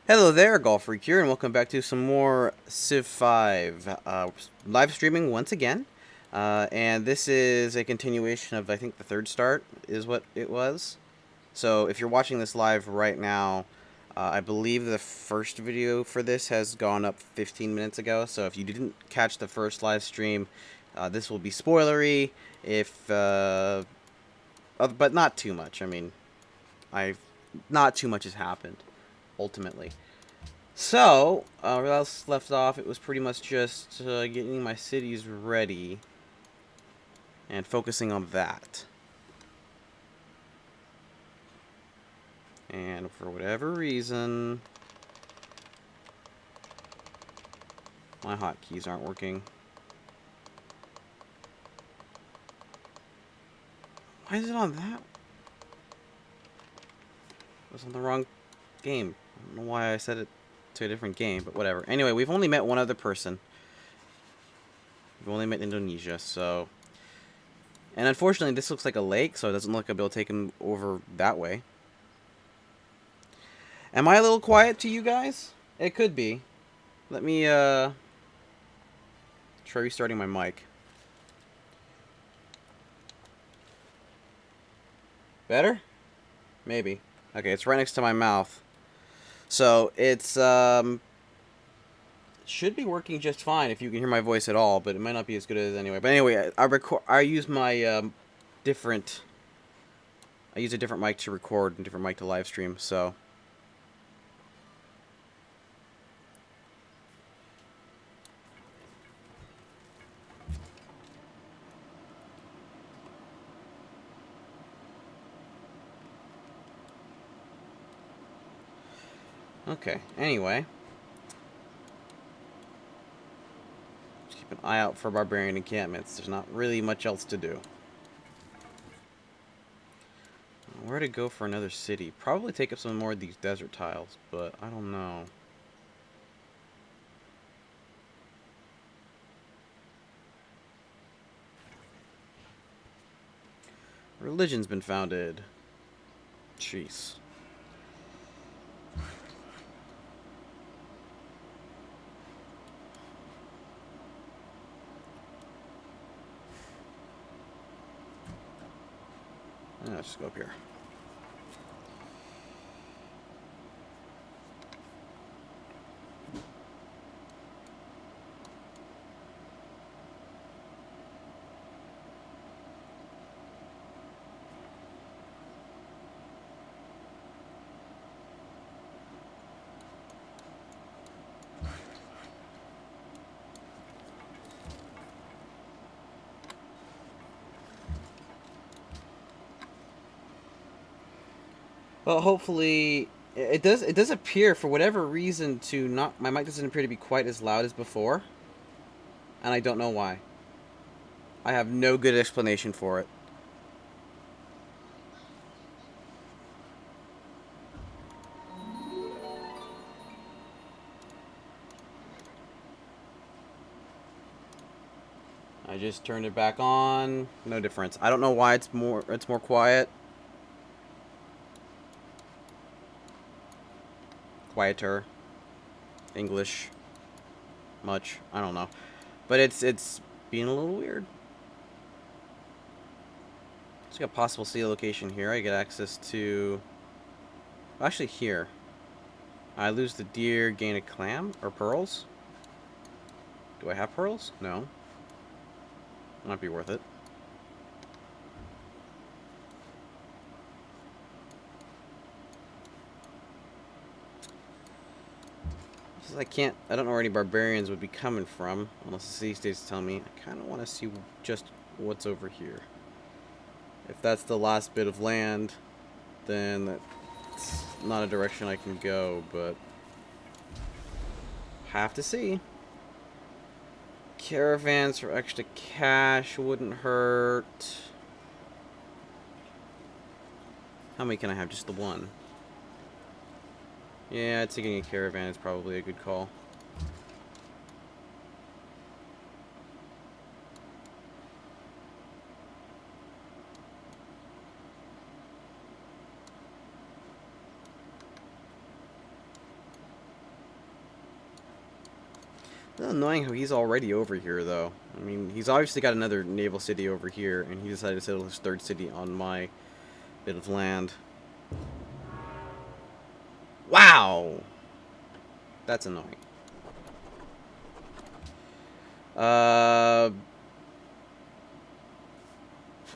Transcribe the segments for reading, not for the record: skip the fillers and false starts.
Hello there, Golf Freak here, and welcome back to some more Civ 5. Live streaming once again, and this is a continuation of, I think, the third start is what it was. So if you're watching this live right now, I believe the first video for this has gone up 15 minutes ago, so if you didn't catch the first live stream, this will be spoilery, but not too much. I mean, not too much has happened, ultimately. So, where else left off, it was pretty much just getting my cities ready and focusing on that. And for whatever reason, my hotkeys aren't working. Why is it on that? It was on the wrong game. I don't know why I set it to a different game, but whatever. Anyway, we've only met one other person. We've only met Indonesia, so... And unfortunately, this looks like a lake, so it doesn't look like I'll be able to take him over that way. Am I a little quiet to you guys? It could be. Let me, try restarting my mic. Better? Maybe. Okay, it's right next to my mouth. So, it's, should be working just fine if you can hear my voice at all, but it might not be as good as anyway. But anyway, I use my, different... I use a different mic to record and different mic to live stream, so... Okay, anyway. Just keep an eye out for barbarian encampments. There's not really much else to do. Where to go for another city? Probably take up some more of these desert tiles, but I don't know. Religion's been founded. Jeez. Let's just go up here. Well, hopefully it does appear for whatever reason to not my mic doesn't appear to be quite as loud as before, and I don't know why. I have no good explanation for it. I just turned it back on. No difference. I don't know why it's more quiet. Quieter. English. Much. I don't know. But it's being a little weird. Let's got a possible city location here. I get access to... Actually, here. I lose the deer, gain a clam? Or pearls? Do I have pearls? No. Might be worth it. I don't know where any barbarians would be coming from, unless the city states tell me. I kind of want to see just what's over here. If that's the last bit of land, then that's not a direction I can go, but have to see. Caravans for extra cash wouldn't hurt. How many can I have? Just the one. Yeah, taking a caravan is probably a good call. It's annoying how he's already over here, though. I mean, he's obviously got another naval city over here, and he decided to settle his third city on my bit of land. Wow! That's annoying. Uh,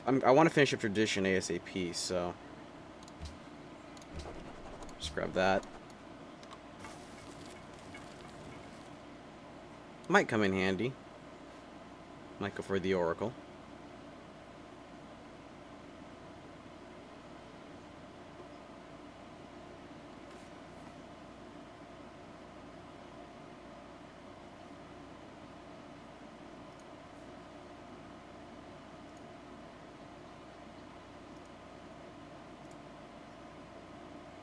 I want to finish up tradition ASAP, so just grab that. Might come in handy. Might go for the Oracle.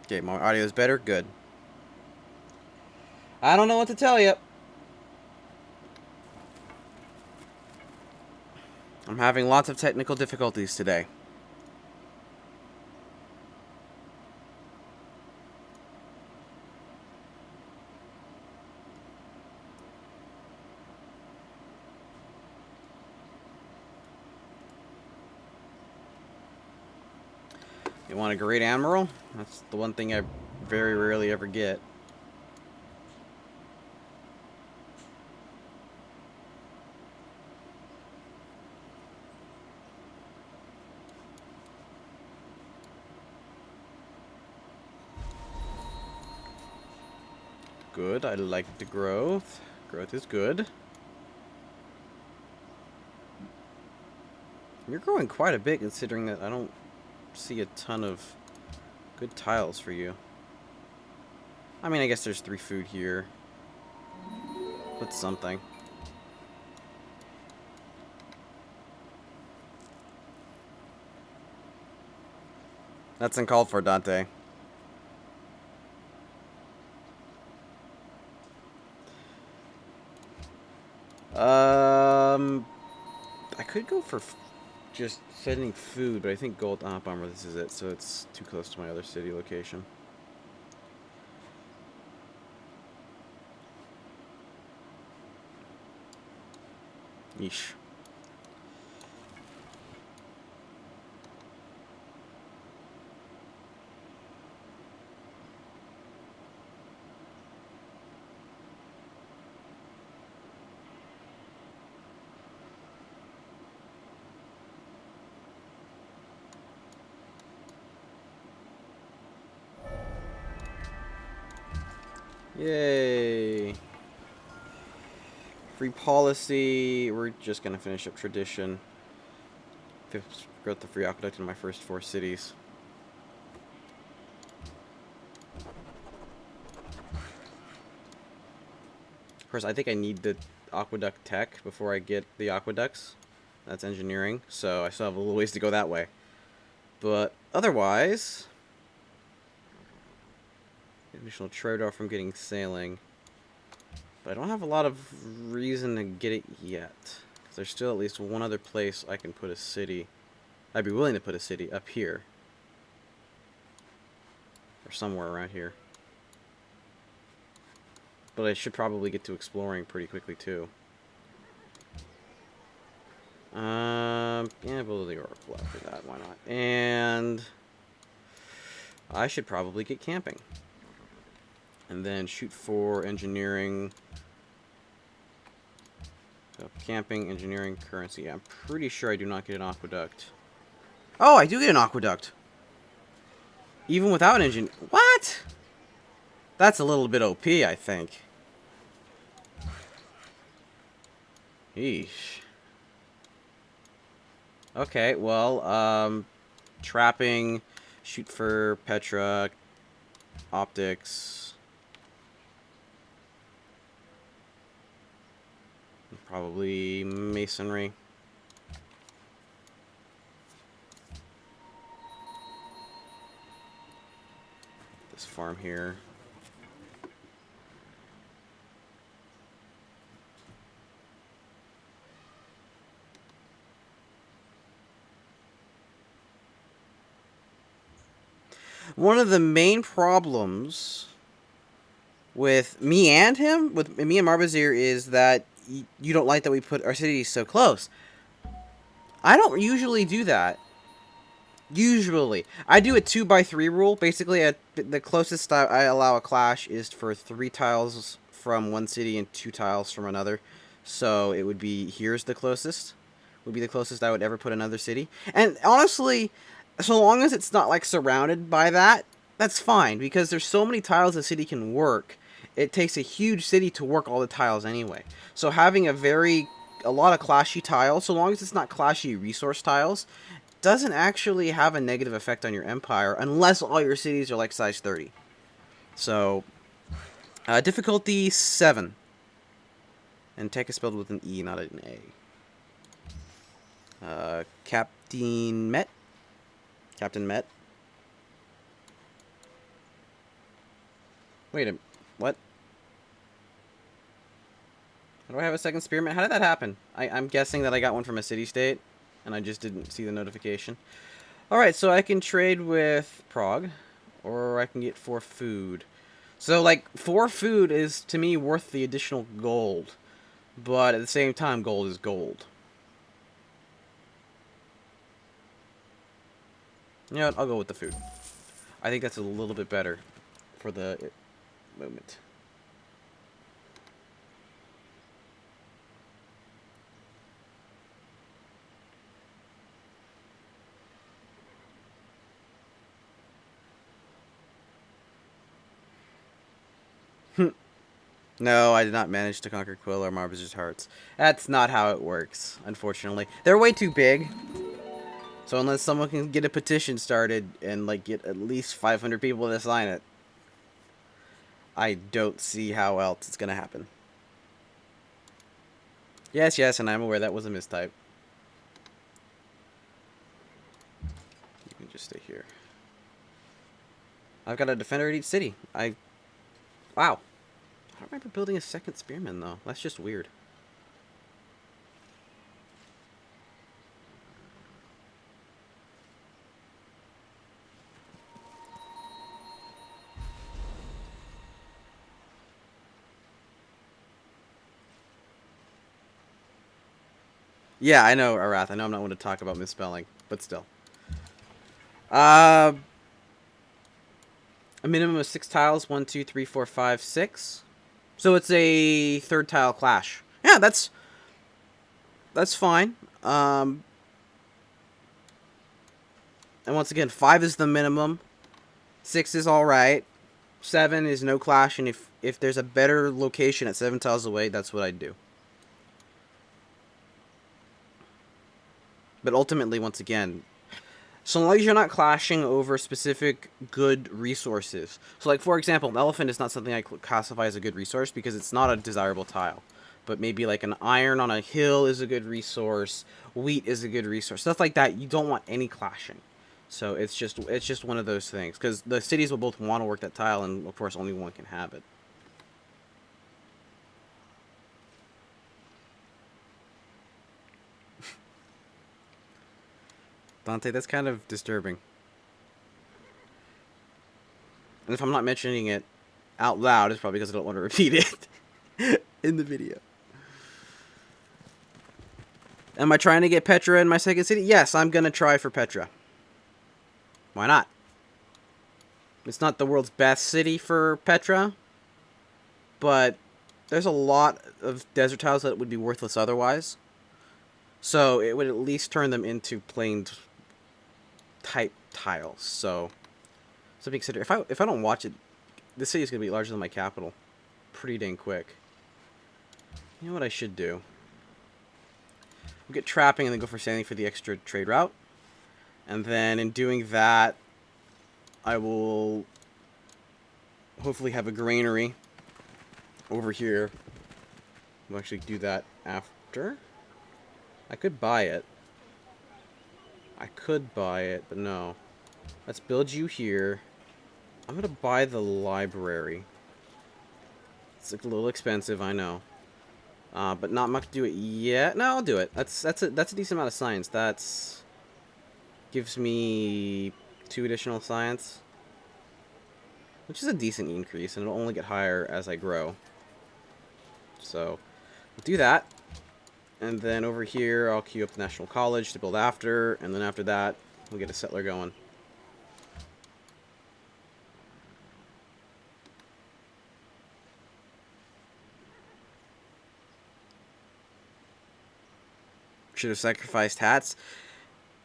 Okay, my audio is better. Good. I don't know what to tell you. I'm having lots of technical difficulties today. You want a great admiral? That's the one thing I very rarely ever get. Good. I like the growth. Growth is good. You're growing quite a bit considering that I don't see a ton of good tiles for you. I mean, I guess there's 3 food here. That's something. That's uncalled for, Dante. I could go for just sending food, but I think gold. Ah, bummer. This is it, so it's too close to my other city location. Yeesh. Yay. Free policy. We're just gonna finish up tradition. Got the free aqueduct in my first 4 cities. Of course, I think I need the aqueduct tech before I get the aqueducts. That's engineering, so I still have a little ways to go that way. But otherwise, additional trade-off from getting sailing. But I don't have a lot of reason to get it yet. Because there's still at least one other place I can put a city. I'd be willing to put a city up here. Or somewhere around here. But I should probably get to exploring pretty quickly too. Yeah, build the Oracle after that, why not? And I should probably get camping. And then shoot for engineering. So camping, engineering, currency. Yeah, I'm pretty sure I do not get an aqueduct. Oh, I do get an aqueduct. Even without engine. What? That's a little bit OP, I think. Eesh. Okay, well, trapping, shoot for Petra, optics. Probably masonry. This farm here. One of the main problems with me and him, with me and Marbazir, is that you don't like that we put our cities so close. I don't usually do that. Usually, I do a 2x3 rule. Basically, the closest I allow a clash is for 3 tiles from one city and 2 tiles from another. So it would be here's the closest. Would be the closest I would ever put another city. And honestly, so long as it's not like surrounded by that, that's fine because there's so many tiles a city can work. It takes a huge city to work all the tiles anyway. So having a lot of clashy tiles, so long as it's not clashy resource tiles, doesn't actually have a negative effect on your empire unless all your cities are like size 30. So, difficulty 7. And tech is spelled with an E, not an A. Captain Met. Captain Met. Wait a minute. What? How do I have a second spearmint? How did that happen? I'm guessing that I got one from a city-state, and I just didn't see the notification. Alright, so I can trade with Prague, or I can get 4 food. So, like, 4 food is, to me, worth the additional gold. But at the same time, gold is gold. You know what? I'll go with the food. I think that's a little bit better for the moment. No, I did not manage to conquer Quill or Marbaz's hearts. That's not how it works, unfortunately. They're way too big. So unless someone can get a petition started and like get at least 500 people to sign it, I don't see how else it's gonna happen. Yes, yes, and I'm aware that was a mistype. You can just stay here. I've got a defender at each city. Wow. I don't remember building a second spearman, though. That's just weird. Yeah, I know, Arath. I know I'm not one to talk about misspelling, but still. A minimum of 6 tiles. 1, 2, 3, 4, 5, 6. So it's a 3rd tile clash. Yeah, that's fine. And once again, 5 is the minimum. 6 is alright. 7 is no clash, and if there's a better location at 7 tiles away, that's what I'd do. But ultimately, once again, so long as you're not clashing over specific good resources. So, like, for example, an elephant is not something I classify as a good resource because it's not a desirable tile. But maybe, like, an iron on a hill is a good resource. Wheat is a good resource. Stuff like that, you don't want any clashing. So, it's just one of those things. Because the cities will both want to work that tile, and, of course, only one can have it. Dante, that's kind of disturbing. And if I'm not mentioning it out loud, it's probably because I don't want to repeat it in the video. Am I trying to get Petra in my second city? Yes, I'm going to try for Petra. Why not? It's not the world's best city for Petra, but there's a lot of desert tiles that would be worthless otherwise. So it would at least turn them into plains type tiles. So something to consider. If I don't watch it, this city is going to be larger than my capital pretty dang quick. You know what I should do? We'll get trapping and then go for sailing for the extra trade route. And then in doing that, I will hopefully have a granary over here. We'll actually do that after. I could buy it. But no. Let's build you here. I'm going to buy the library. It's a little expensive, I know. But not much to do it yet. No, I'll do it. That's a decent amount of science. That's gives me 2 additional science. which is a decent increase, and it'll only get higher as I grow. So, we'll do that. And then over here, I'll queue up the National College to build after, and then after that, we'll get a settler going. Should have sacrificed hats.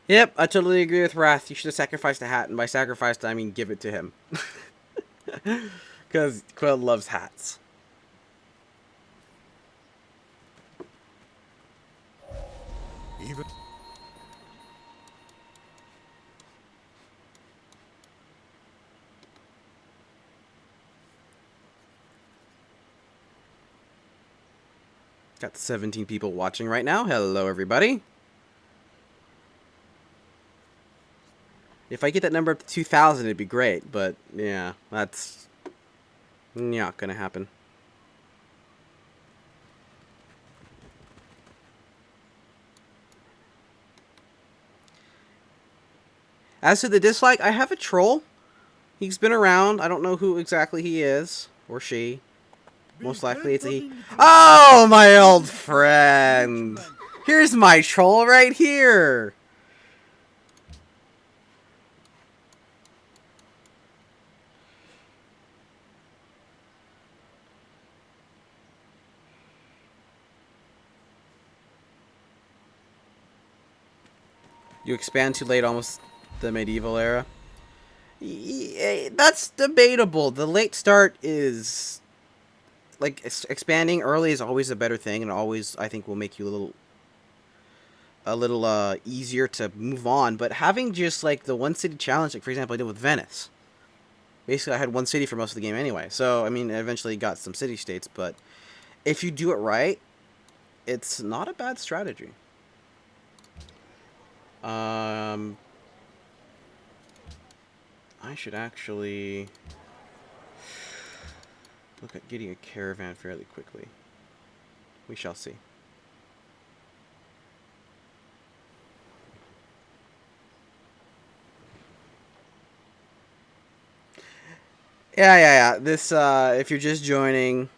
Yep, I totally agree with Wrath. You should have sacrificed a hat, and by sacrificed, I mean give it to him. Because Quill loves hats. Even Got 17 people watching right now. Hello, everybody. If I get that number up to 2,000, it'd be great. But, yeah, that's not going to happen. As to the dislike, I have a troll. He's been around. I don't know who exactly he is. Or she. Most likely it's a he. Oh, my old friend. Here's my troll right here. You expand too late, almost the medieval era. That's debatable. The late start is... like, expanding early is always a better thing, and always, I think, will make you a little easier to move on. But having just, like, the one city challenge, like, for example, I did with Venice. Basically, I had one city for most of the game anyway. So, I mean, I eventually got some city-states, but if you do it right, it's not a bad strategy. I should actually look at getting a caravan fairly quickly. We shall see. Yeah. This, if you're just joining,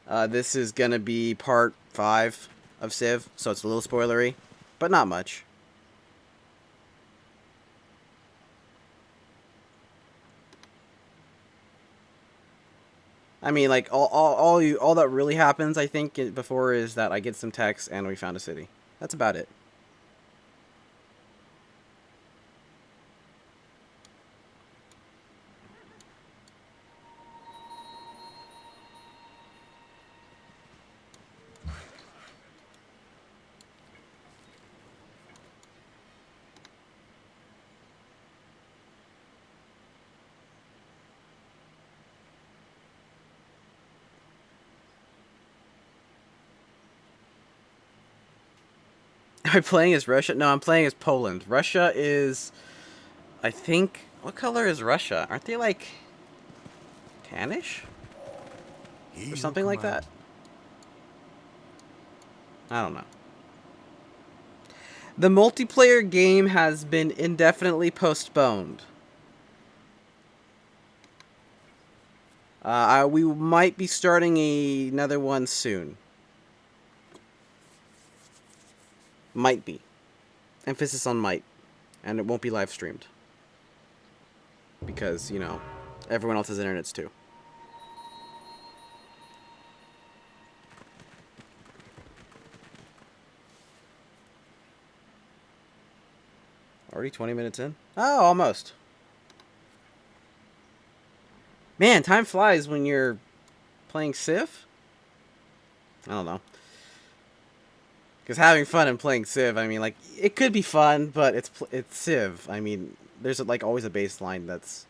this is gonna be part 5 of Civ, so it's a little spoilery, but not much. I mean, like, all that really happens, I think, before is that I get some text and we found a city. That's about it. Am I playing as Russia? No, I'm playing as Poland. Russia is, I think, what color is Russia? Aren't they like tannish or something like that? I don't know. The multiplayer game has been indefinitely postponed. We might be starting another one soon. Might be. Emphasis on might. And it won't be live streamed. Because, you know, everyone else has internets too. Already 20 minutes in? Oh, almost. Man, time flies when you're playing Civ? I don't know. Because having fun and playing Civ, I mean, like, it could be fun, but it's Civ. I mean, there's, like, always a baseline that's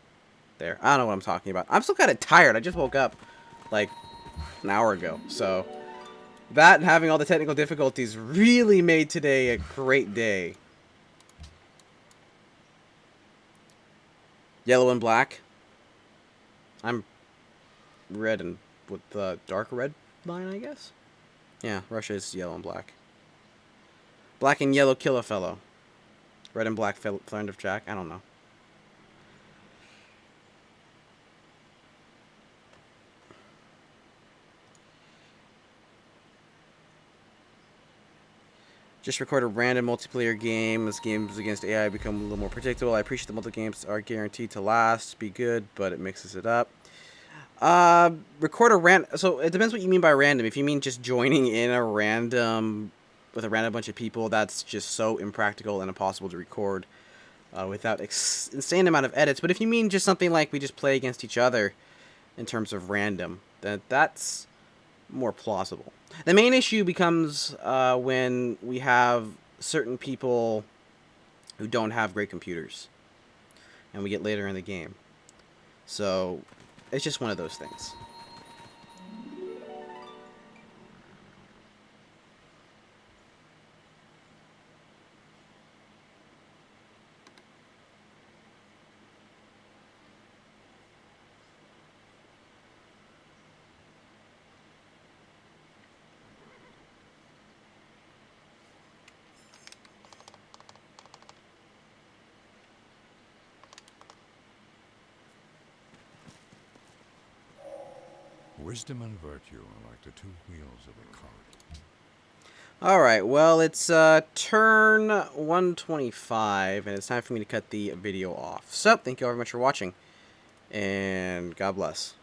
there. I don't know what I'm talking about. I'm still kind of tired. I just woke up, like, an hour ago. So, that and having all the technical difficulties really made today a great day. Yellow and black. I'm red and with the dark red line, I guess? Yeah, Russia is yellow and black. Black and yellow kill a fellow. Red and black friend of Jack. I don't know. Just record a random multiplayer game. As games against AI become a little more predictable. I appreciate the multiple games are guaranteed to last, be good, but it mixes it up. Record a random. So it depends what you mean by random. If you mean just joining in a random with a random bunch of people, that's just so impractical and impossible to record without insane amount of edits. But if you mean just something like we just play against each other in terms of random, then that's more plausible. The main issue becomes when we have certain people who don't have great computers, and we get later in the game. So it's just one of those things. Wisdom and virtue are like the two wheels of a cart. Alright, well, it's turn 125, and it's time for me to cut the video off. So, thank you all very much for watching, and God bless.